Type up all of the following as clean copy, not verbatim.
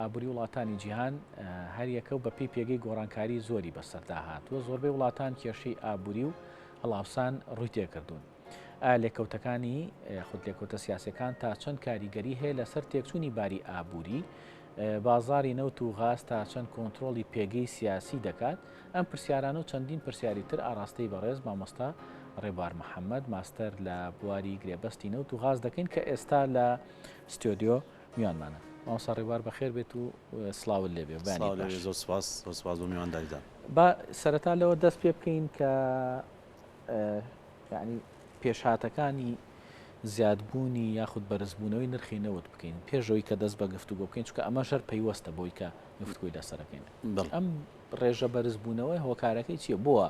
ئابووری وڵاتانی جیهان هەر یەکە و بەپی پێگەی گۆڕانکاری زۆری بەسەردا هاتووە. زۆربەی وڵاتان کێشەی ئابووری و هەڵاوسان ڕووی تێکردوون. لێکەوتەکانی خود لێکەوتە سیاسەکان تا چەند کاریگەری هەیە لەسەر تێکچوونی باری ئابووری، بازاری نەوت و غاز تا چەند کۆنتترۆلی پێگەی سیاسی دەکات. ئەم پرسیارانە و چەندین پرسیاری تر ئاراستەی بەڕێز مامۆستا ڕێبوار محەممەد ماستەر لە بواری گرێبەستی نەوت و غاز دەکەین کە ئێستا لە ستۆدیۆ میوانمانە. مامۆستا ڕێبوار بەخێر بێت و سلااوت لێبێ. زۆر سپاس بۆ میوانداریتان. با سەرەتا لەوە دەست پێ بکەین کە یعنی پێشهاتەکانی زیادبوونی یاخود بەرزبوونەوەی نرخی نەوت بکەین پێشەوەی کە دەست بە گفتوگۆ بکەین، چونکە ئەمە ژەر پەیوەستە بۆی کە گفتگوی لەسەرەکەین. ئەم ڕێژە بەرزبوونەوەی هۆکارەکەی چییە؟ بووە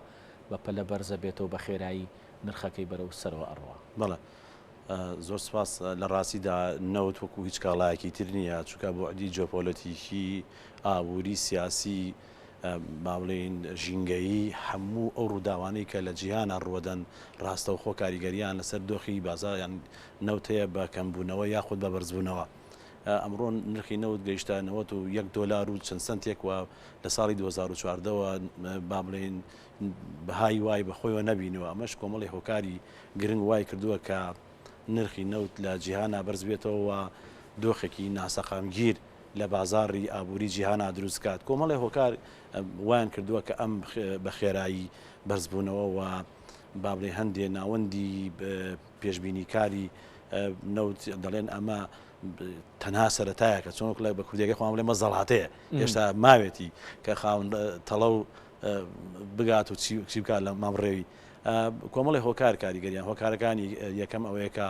بە پەلە بەرزە بێتەوە بە خێرایی نرخەکەی بەرەو سەرەوە ئەڕوا. بەڵێ زۆر سپاس. لە ڕاستیدا نەوت وەکو هیچ کاڵایەکی تر نییە، چونکە بۆ عدی جۆپۆلەتیکی ئابووری سیاسی با بڵێن ژینگەیی هەموو ئەو ڕووداوانەی کە لە جیهانە ڕوەدەن ڕاستە و خۆ کاریگەریان لەسەر دۆخی بازاریان نەوتەیە بە کەمبوونەوە یاخود بە بەرزبوونەوە. ئەمڕۆ نرخی نەوت گەیشتە $91 و چەند سنتێک وە لە ساڵی 2014ەوە با بڵێن بەهای وای بەخۆیەوە نەبینەوە. ئەمەش کۆمەڵی هۆکاری گرنگ وای کردووە کە نرخی نەوت لە جیهانە بەرز بێتەوە دۆخێکی ناسەقامگیر لە بازاری ئابووری جیهانە دروستکات. کۆمەڵی هۆکار وایان کردووە کە ئەم بە خێرایی بەرزبوونەوە و با بڵێ هەندێ ناوەندی پێشبینیکاری نەوت دەڵێن ئەمە تەنها سەرەتایە کە چۆن بە کوردیەکەی خۆم بڵێ مەزەڵاتەیە هێشتا ماوێتی کە خاون تەڵە و بگات و چی بکات لە مامڕێوی. کۆمەڵی هۆکار کاریگەریان هۆکارەکانی یەکەم ئەوەیە کە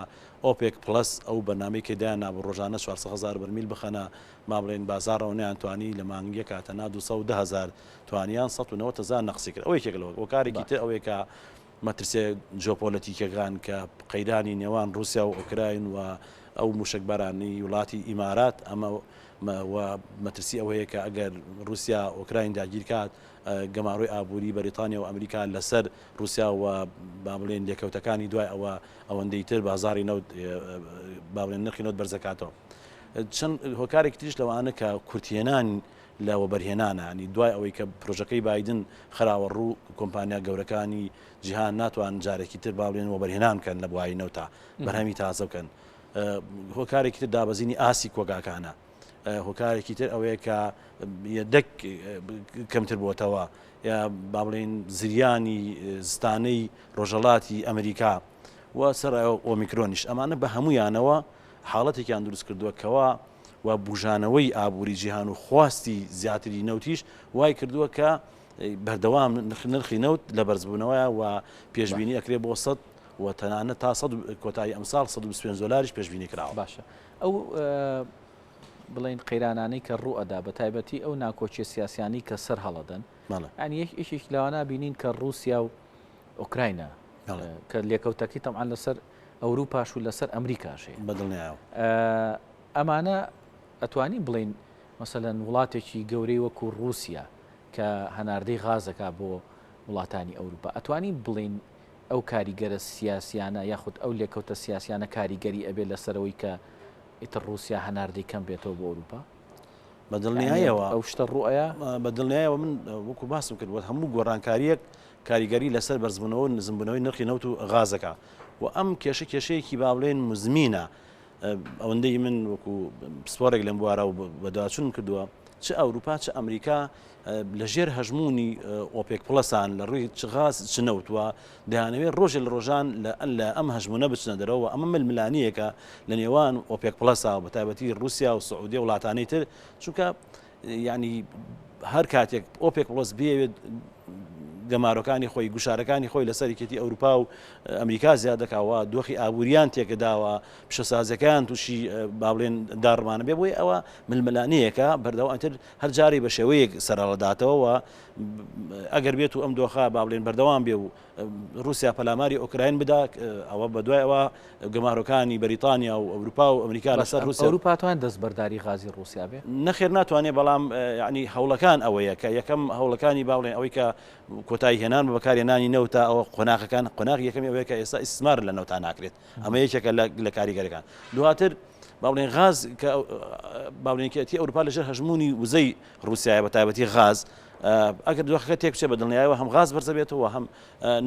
ئۆپێک پلس ئەو بەنامەی کە دایان بۆ ڕۆژانە 400,000 بەرمیل بخەنە ما بڵێن بازارەوە نەیانتوانی لە مانگیە کاتەنا 210,000 توانیان 190,000 نەقسی کرد. ئەوەی کێکەوە هۆکارێکی تر ئەوەیە کە مەترسێ جۆپۆلەتیکەکان کە قەیرانی نێوان رووسیا و ئۆکراین و ئەو موشکبارانی وڵاتی ئیمارات ئەمە مەترسی ئەوەیە کە ئەگەر رووسیا ئۆکراین داگیر کات گەماڕۆی ئابووری بەریتانیا و ئەمریکا لەسەر رووسیا و با بڵێن لێکەوتەکانی دوای ئەوەندەی تر بازاری نەوت با بڵێن نرخی نەوت بەرزەکاتەوە. چەند هۆکارێکی تریش لەوانە کە کورتێنان لە وەبەرهێنانە، ینی دوای ئەوەی کە پرۆژەکەی بایدن خراوە ڕوو کۆمپانیا گەورەکانی جیهان ناتوان جارێکی تر با بڵێن وەبەرهێنان بکەن لە بواری نەوتە بەرهەمی تازە بکەن. هۆکارێکی تر دابەزینی ئاسی کۆگاکانە. هۆکارێکی تر ئەوەیە کە یەدەک کەمتر بووتەوە یا با بڵێن زریانی زستانەی ڕۆژەڵاتی ئەمریکا و سەر ئۆمیکرۆنیش ئەمانە بە هەمویانەوە حاڵەتێکیان دروست کردووە کەوا و بژانەوەی ئابووری جیهان و خواستی زیاتری نەوتیش وای کردووە کە بەردەوام نرخی نەوت لە بەرزبوونەوەیە و پێشبینی ئەکرێ بۆ 100 و تەنانە تا 100 کۆتایی ئەمساڵ $125 پێشبینی کراوە. باشە ئەو بڵین قەیرانانەی کە ڕوو ئەدا بە تایبەتی ئەو ناکۆچیە سیاسیانی کە سەر هەڵەدەن ئەنی یەکێک لەوانە بینین کە رووسیا و ئۆکراینە کە لێکەوتەکەی تەمعان لەسەر ئەوروپاش و لەسەر ئەمریکاشێ بەدڵنیاوە. ئەمانە ئەتوانین بڵین مەسەلەن وڵاتێکی گەورەی وەکو رووسیا کە هەناردەی غازەکە بۆ وڵاتانی ئەوروپا ئەتوانین بڵین ئەو کاریگەرە سیاسیانە یاخود ئەو لێکەوتە سیاسیانە کاریگەری ئەبێ لەسەرەوەی کە ئیتر رووسیا هەناردەی کەم بێتەوە بۆ ئەوروپا؟ بەدڵنیایەوە ئەو شتە ڕوئەیە بەدڵنیایەوە من وەکو باسم کرد هەموو گۆڕانکاریەک کاریگەری لەسەر بەرزبوونەوە نزمبوونەوەی نرخی نەوت و غازەکە و ئەم کێشەیەکی با بڵێن مزمینە. ئەوەندەی من وەکو سپۆرێک لەم بوارە و بەداچون کردووە چ ئەوروپا چ ئەمریکا لەژێر هەژمونی ئۆپێک پڵەسان لە ڕووی چ غاز چ نەوتوە دەیانەوێت ڕۆژێ لە ڕۆژان لە ئەم هەژمونە بچنە دەرەوە. ئەمە ململانیەکە لە نێوان ئۆپێک پڵەسا و بەتایبەتی رووسیا و سعودیە وڵاتانەی تر، چونکە ینی هەر کاتێک ئۆپێک پڵەس بێوێت گەمارۆکانی خۆی گوشارەکانی خۆی لە سەرکێتی ئەوروپا و ئەمریکا زیاد دەکاوە دۆخی ئابووریان تێکەداوە پیشەسازەکان تووشی با بڵێن داڕمانە بێ بۆی ئەوە ململانەیەکە بەردەوامتر هەر جارێ بە شێوەیەک سەرەڵەداتەوە ئەگەر بێت و ئەم دۆخە با بڵێن بەردەوام بێ و رووسیا پەلاماری ئۆکراین بدا ئەوە بەدوای ئەوە گەمارۆکانی بەریتانیا و ئەوروپا و ئەمریکا لەسەر رووسیا ئەوروپا توان دەستبەرداری غازی رووسیا بێ نەخێر ناتوانێت بەڵام ینی هەوڵەکان ئەوەیە کە یەکەم هەوڵەکانی با بڵێن ئەوەی کە کۆتایی هێنان بە بەکارهێنانی نەوتە ئەوە قۆناغەکان قۆناغ یەکەمی ئەوەیە کە ئێستا ئیسمار لە نەوتان ناکرێت ئەمە یەکێکە لە کاریگەرەکان. دواتر باڵێن غاز باڵێنکەتی ئەوروپا لەژێر هەژمونی وزەی رووسایە بە تایبەتی غاز ئەگەر دۆخەکە تێک بچێت بە دڵنیایەوە هەم غاز بەرزە بێتەوە هەم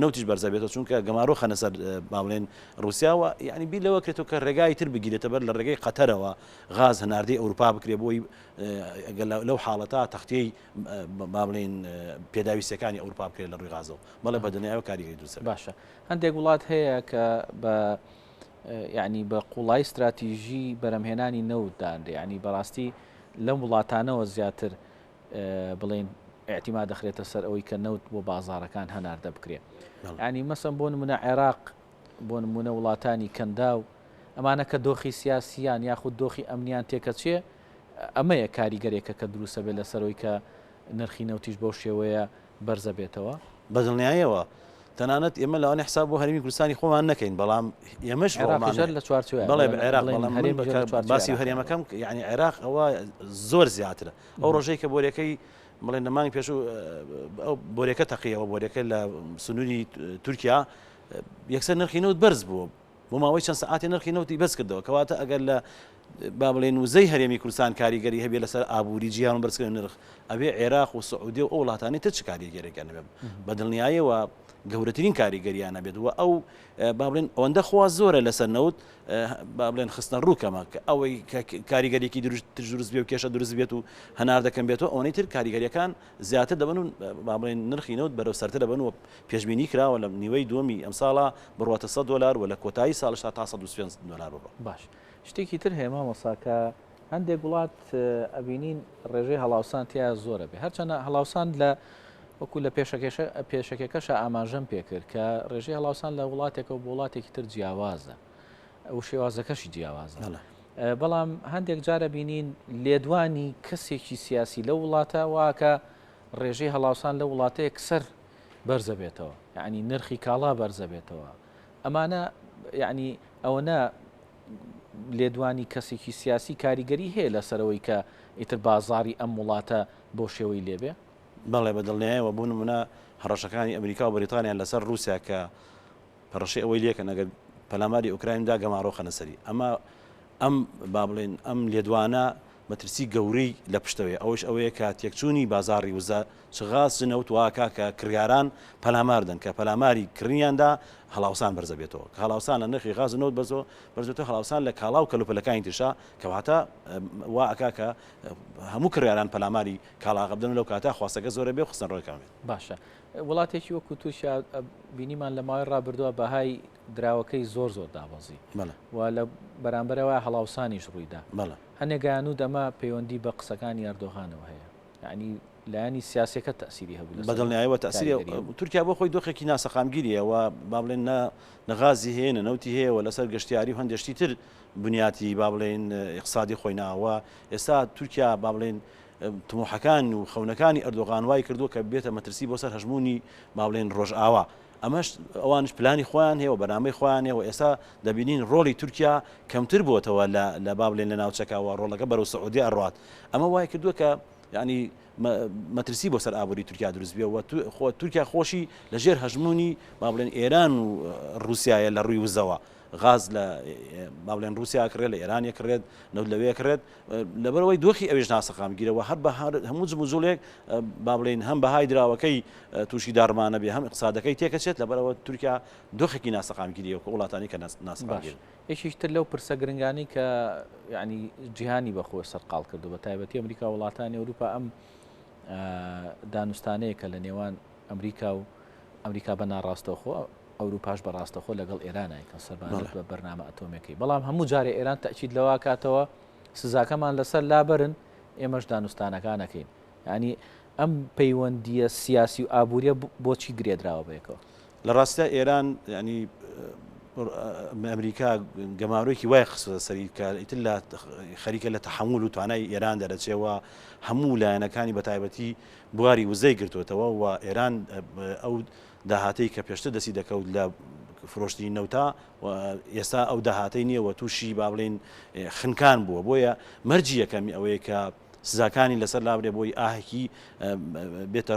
نەوتیش بەرزە بێتەوە چونکە گەمارۆ خەنە سەر باڵێن رووسیاوە یعنی بیر لەوە کرێتەوە کە ڕێگای تر بگیرێتە بەر لە ڕێگەی قەتەرەوە غاز هەناردەی ئەوروپا بکرێ بۆی لەو حاڵەتە تەختەی باڵێن پێداویستەکانی ئەوروپا بکرێت لە ڕووی غازەوە بەڵێ بە دڵنیایەوە کاریگەری دروستە باشە هەندێک وڵات هەیە کە بە یعنی بە قوڵای استراتیژی بەرەمهێنانی نەوتدان ینی بەڕاستی لەم وڵاتانەوە زیاتر بڵێن احتیما دەخرێتە سەر ئەوەی کە نەوت بۆ بازارەکان هەناردە بکرێت ینی مەسەن بۆ نمونە عێراق بۆ نمونە وڵاتانی کەندا و ئەمانە کە دۆخی سیاسیان یاخود دۆخی ئەمنیان تێکە چێ ئەمەیە کاریگەرێکە کە دروستە بێت لەسەرەوەی کە نرخی نەوتیش بەو شێوەیە بەرزە بێتەوە بەدڵنیایەوە تەنانەت ئێمە لەوانەیە حساب بۆ هەرمی کوردستانی خۆمان نەکەین بەڵام ئێمەش لە چوارچوە بەڵێ عێراق باسی هەرێمەکەم یعنی عێراق ئەوە زۆر زیاترە ئەو ڕۆژەی کە بۆرەکەی بڵێن نەمانگی پێش ئەو بۆرەکە تەقیەوە بۆرەکە لە سنووری تورکیا یەکسەر نرخی نەوت بەرز بوو بۆ ماوەی چەند سەعاتی نرخی نەوتی بەرز کردەوە کەواتە ئەگەر لە با بڵێن وزەی هەرێمی کوردستان کاریگەری هەبێ لەسەر ئابووری جیهان و بەرزکردن نرخ ئەبێ عێراق و سعودی و ئەو وڵاتانی تر چ کاریگەریەکان بێ بە دڵنیاییەوە گەورەترین کاریگەریانە بێت وە ئەو با بڵێن ئەوەندە خوا زۆرە لەسەر نەوت با بڵێن خستنە ڕووکەمە کە ئەوەی کاریگەریەکی دروست بێ و کێشە دروست بێت و هەنار دەکەم بێتەوە ئەوەی تر کاریگەریەکان زیاتر دەبن و با بڵێن نرخی نەوت بەرەو سەرتر دەبن و پێشبینی کراوە لە نیوەی دووەمی ئەم ساڵە بڕواتە $100 و لە کۆتایی ساڵش تا $125 باش شتێکی تر هەیە مامۆساکە هەندێک وڵات ئەبینین ڕێژەی هەڵاوسان تیا زۆرە بێ هەرچەنە هەڵاوسان لە وەکو لە پێشەکەشە ئاماژەم پێکرد کە ڕێژەی هەڵاوسان لە وڵاتێکە و وڵاتێکی تر جیاوازە ئەو شێوازەکەشی جیاوازە بەڵام هەندێک جارە بینین لێدوانی کەسێکی سیاسی لە وڵاتە واکە ڕێژەی هەڵاوسان لە وڵاتەیەک سەر بەرزە بێتەوە یعنی نرخی کاڵا بەرزە بێتەوە ئەمانە یعنی ئەوەنە لێدوانی کەسێکی سیاسی کاریگەری هەیە لەسەرەوەی کە ئیتر بازاری ئەم وڵاتە بۆ شێوەی لێبێ بەڵێ بەدڵنیایەوە بوون منە هەڕەشەکانی ئەمریکا و بریتانیان لەسەر رووسیا کە پەڕەشی ئەوەی لێکە نەگەر پەلاماری ئوکرایندا گەماڕۆ خەنەسەری ئەمە ئەم با بڵێن ئەم لێدوانە مەترسی گەورەی لە پشتەوەی ئەوش ئەوەیە کە تێکچوونی بازاڕی وزە چغاز نەوت واکە کە کڕیاران پەلاماردن کە پەلاماری کڕنیاندا هەڵاوسان بەرزە بێتەوە کە هەڵاوسان لە نرخی غاز نەوت بەرزێتەوە هەڵاوسان لە کاڵا و کەلوپەلەکانی ترشا کەواتە واکە کە هەموو کڕیاران پەلاماری کاڵاغە بدەن لەو کاتە خواستەکە زۆرە بێ خستن ڕۆیکەمێت باشە وڵاتێکی وەکو تووشیا بینیمان لە ماوەی ڕابردووە بەهای دراوەکەی زۆر دابەزی و لە بەرامبەرەوە هەڵاوسانیش ڕوویدا هەنێگەیان و دەما پەیوەندی بە قسەکانی ئەردۆغانەوە هەیە یعنی لایانی سیاسەکە تەسیری هەبوو بەدڵنیایەوە تەسیری تورکیا بۆ خۆی دۆخێکی ناسەقامگیریەوە با بڵێن نەغازی هەیە نەوتی هەیە و لەسەر گەشتیاری و هەندێشتی تر بنیاتی با بڵێن اقتصادی خۆی ناوە ئێستا تورکیا با بڵێن تموحەکان و خەونەکانی ئەردۆغان وای کردووە کە بێتە مەترسی بۆ سەر هەژمونی با بڵێن ڕۆژئاوا ئەمەش ئەوانش پلانی خۆیان هەیە و بەنامەی خۆیان هەیە و ئێستا دەبینین ڕۆڵی تورکیا کەمتر بووەتەوە لە با بڵێن لە ناوچەکەەوە ڕۆڵەکە بەرەو سعودی ئەڕات ئەمە وای کردووە کە ینی مەترسی بۆ سەر ئابووری تورکیا دروست بێ و تورکیا خۆشی لەژێر هەژمونی با بڵێن ئێران و رووسایە لە ڕووی وزەوە غاز لە با بڵێن رووسیا کرێت لە ئێرانە کرێت نەوت لەوەیە کرێت لەبەرەوەی دۆخی ئەوێژ ناسەقامگیرەوە هەر بە هەموو جموزولێک با بڵێن هەم بەهای دراوەکەی تووشی دارمانە بێ هەم اقتصادەکەی تێکەچێت لەبەرەوە تورکیا دۆخێکی ناسەقامگیریەوە کە وڵاتانی کە ناسەقامگیر یەکێکتر لەو پرسە گرنگانی کە یعنی جیهانی بەخۆی سەرقاڵ کردو بە تایبەتی ئەمریکا وڵاتانی ئەوروپا ئەم دانوستانەیە کە لە نێوان ئەمریکا بە ناڕاستەوخۆ ئەوروپاش بەڕاستەخۆ لەگەڵ ئێرانایکە سەربانێت بە بەرنامە ئەتۆمەکەی بەڵام هەموو جارێ ئێران تەکید لەوا کاتەوە سزاکەمان لەسەر لابرن ئێمەش دانوستانەکانەکەین ینی ئەم پەیوەندیە سیاسی و ئابوووریە بۆچی گرێدراوە بێکەوە لە ڕاستە ئێران ینی ئەمریکا گەماڕۆیەکی وای خستە سەری کە ئیتر لە خەریکە لە تەحمل و توانای ئێران دەرەچێەوە هەموو لایەنەکانی بە تایبەتی بواری وزەی گرتوێتەوە و ئێران ئەو داهاتەی کە پێشتر دەسی دەکەوت لە فرۆشتی نەوتا ئێستا ئەو داهاتەی نییە و تووشی با بڵێن خنکان بووە بۆیە مەرجی یەکەمی ئەوەیە کە سزاکانی لەسەر لابرێ بۆی ئاهێکی بێتە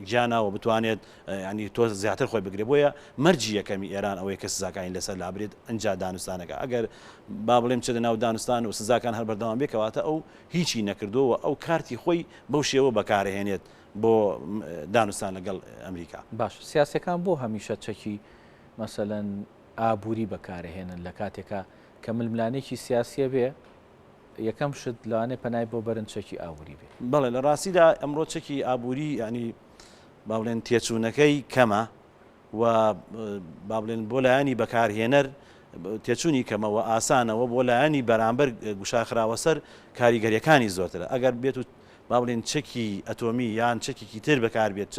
گیانەوە بتوانێت ینی تۆ زیاتر خۆی بگرێ بۆیە مەرجی یەکەمی ئێران ئەوەیە کە سزاکانی لەسەر لابرێت ئەنج دانوستانەکە ئەگەر با بڵێم چێتە ناو دانوستان و سزاکان هەر بەردەوام بێکەواتە ئەو هیچی نەکردووە ئەو کارتی خۆی بەو شێوە بەکارهێنێت بۆ دانوستان لەگەڵ ئەمریکا. باش سیاسەکان بۆ هەمیشە چەکی مەسەلەن ئابووری بەکارهێنن لە کاتێکە کە ململانێکی سیاسیە بێ یەکەم شت لەوانێ پەنای بۆ بەرن چەکی ئابووری بێ. بەڵێ لە ڕاستیدا ئەمڕۆ چەکی ئابووری ینی با بڵێن تێچوونەکەی کەمە و با بڵێن بۆ لایەنی بەکارهێنەر تێچوونی کەمەوە ئاسانەوە بۆ لایەنی بەرامبەر گوشاخراوە سەر کاریگەریەکانی زۆرترە ئەگەر بێت و با بڵێن چەکی ئەتۆمی یان چەکێکی تر بەکار بێت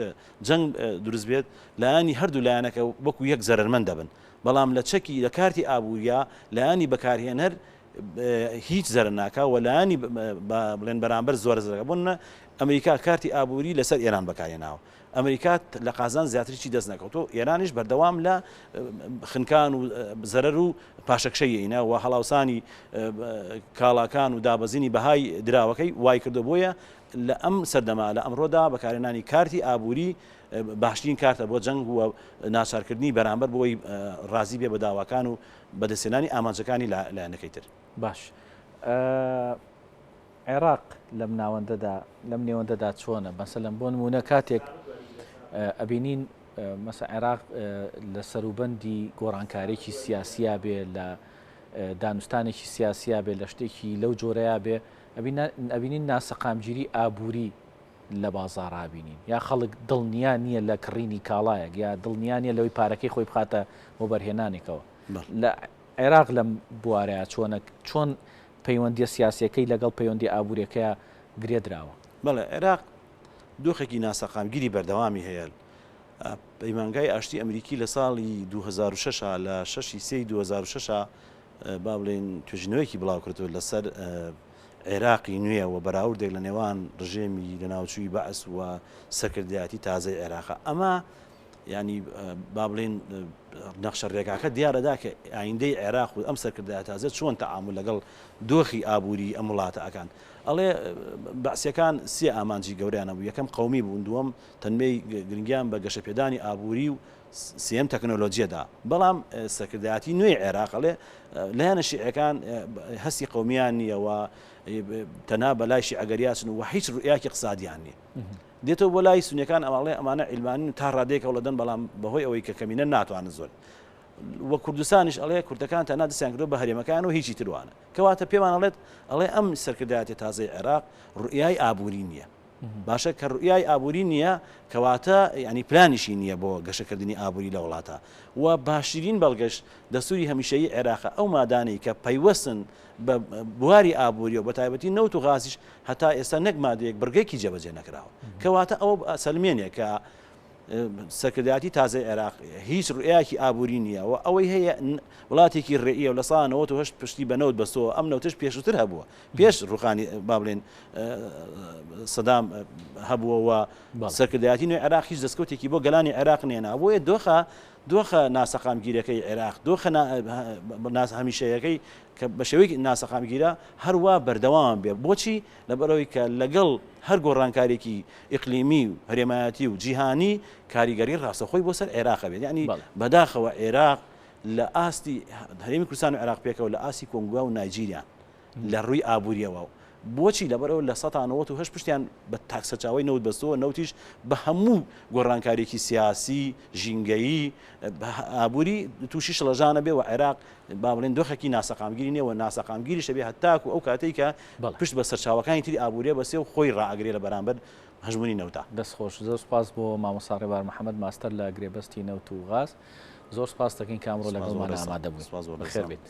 جەنگ دروست بێت لایەنی هەردوو لایەنەکە وەکو یەک زەرمەند دەبن بەڵام لە چەکی لە کارتی ئابووریە لایەنی بەکارهێنەر هیچ زەر ناکە و لایەنی بڵێن بەرامبەر زۆر زەرەکە بوون ئەمریکا کارتی ئابووری لەسەر ئێران بەکارهێناوە ئەمریکا لە قازان زیاتریی دەست نەکەوتۆ ئێرانیش بەردەوام لە خنکان و زەرەر و پاشەکشەیەینە و هەڵاوسانی کاڵاکان و دابەزینی بەهای دراوەکەی وای کردو بۆیە لە ئەم سەردەما لە ئەمڕۆدا بەکارهێنانی کارتی ئابووری باشترین کارتە بۆ جەنگ و ناچارکردنی بەرامبەر بۆی ڕازی بێ بە داواکان و بەدەستێنانی ئامانجەکانی لایەنەکەی تر. باش عێراق لەم نێوەندەدا چۆنە مەسەلەن بۆ نمونە کاتێک ئەبینین مەسە عێراق لە سەروبەندی گۆڕانکارێکی سیاسیا بێ لە دانوستانێکی سیاسیا بێ لە شتێکی لەو جۆرەیە بێ ئەبینین ناسەقامگیری ئابووری لە بازاڕا بینین یا خەڵک دڵنیا نییە لە کڕینی کاڵایەک یا دڵنیا نیە لەوەی پارەکەی خۆی بخاتە بۆ بەرهێنانێکەوە لە عێراق لەم بوارەیە چۆن پەیوەندی سیاسیەکەی لەگەڵ پەیوەندی ئابوووریەکەیە گرێدراوە. بەڵێ عێراق دۆخێکی ناسەقامگیری بەردەوامی هەیە پەیمانگای ئاشتی ئەمریکی لە ساڵی 2006 لە 6/3/2006 با بڵێن توێژینەوەیکی بڵاو کردو لەسەر عێراقی نوێ و بەراوردێک لە نێوان ڕژێمی لە ناوچووی بەعس و سەرکردایەتی تازای عێراق ئەمە ینی با بڵێن نەخشە ڕێگاکە دیارەدا کە ئایندەی عێراق و ئەم سەرکردایە تازە چۆن تەعامل لەگەڵ دۆخی ئابووری ئەم وڵاتە ئەکان ئەڵێ بەعسیەکان سێ ئامانجی گەوریانە بوو یەکەم قەومی بوون دووەم تەنمەی گرنگیان بە گەشەپێدانی ئابووری و سێم تەکنۆلۆژیەدا بەڵام سەرکردایەتی نوێی عێراقڵێ لایەنە شیعەکان هەستی قەومیان نییەوە تەنها بەلای شیعەگەریاچن و هیچ ڕوئیاکی اقتصادیان نییە دێتەوە بۆ لای سونیەکان ئەماڵێ ئەمانە عیلمانین تا ڕادێکەوە لەدەن بەڵام بەهۆی ئەوەی کە کەمینە ناتوانن زۆر وە کوردستانیش ئەڵێ کوردەکان تەنها دەستیان کردو بە هەرێمەکان و هیچی تروانە کەواتە پێمان ئەڵێت ئەڵێ ئەم سەرکردایەتی تازای عێراق ڕوئیای ئابووری نییە باشە کە ڕوئیای ئابووری نییە کەواتە ینی پلانیشی نییە بۆ گەشەکردنی ئابووری لە وڵاتە و باشترین بەڵگەشت دەستوری هەمیشەیی عێراقە ئەو مادانەی کە پەیوەستن بە بواری ئابووری و بە تایبەتی نەوت و غازیش هەتا ئێستا نەک مادەیەک بڕگەیەکی جێبەجێ نەکراوە کەواتە ئەوە سەلمێنێک کە سەرکردایەتی تازای عێراق هیچ ڕوئیاکی ئابووری نییە و ئەوەی هەیە وڵاتێکی ڕێئیە و لە ساڵ 98 پشتی بەنەوت بەستەوە ئەم نەوتش پێشووتر هەبووە پێش ڕوخانی با بڵێن سەدام هەبووە و سەرکردایەتی نوێی عێراق هیچ دەستکەوتێکی بۆ گەلانی عێراق نێنا بۆیە دۆخە ناسەقامگیرەکەی عێراق دۆخە هەمیشەیەکەی کە بە شێوەیەکی ناسەقامگیرە هەروە بەردەوام بێ بۆچی لەبەرەوەی کە لەگەڵ هەر گۆڕانکارێکی ئیقلیمی و هەرێمایەتی و جیهانی کاریگەری ڕاستەخۆی بۆ سەر عێراق بێت ینی بەداخەوە عێراق لە ئاستی هەرێمی کوردستان و عێراق پێکەوە لە ئاستی کۆنگۆ و نایجیریا لە ڕووی ئابووریەوە بۆچی لەبەرەوە لە 1970 پشتیان بە تاکسەچاوی نەوت بەستەوە نەوتیش بە هەموو گۆڕانکارێکی سیاسی ژینگەیی ئابووری تووشی شڵەژانە بێ و عێراق با بڵێن دۆخێکی ناسەقامگیری نیە و ناسەقامگیری شەبێ هەتاکو ئەو کاتەی کە پشت بە سەرچاوەکانی تری ئابووریە بەسێ و خۆی ڕائەگرێ لە بەرامبەر هەژمونی نەوتە. دەستخۆش زۆر سپاس بۆ مامۆستا ڕێبار محەممەد ماستەر لە گرێبەستی نەوت و غاز زۆر سپاس دەکەین کامڕۆ لەگەڵمان ئامادە بوو. بەخێر بێت.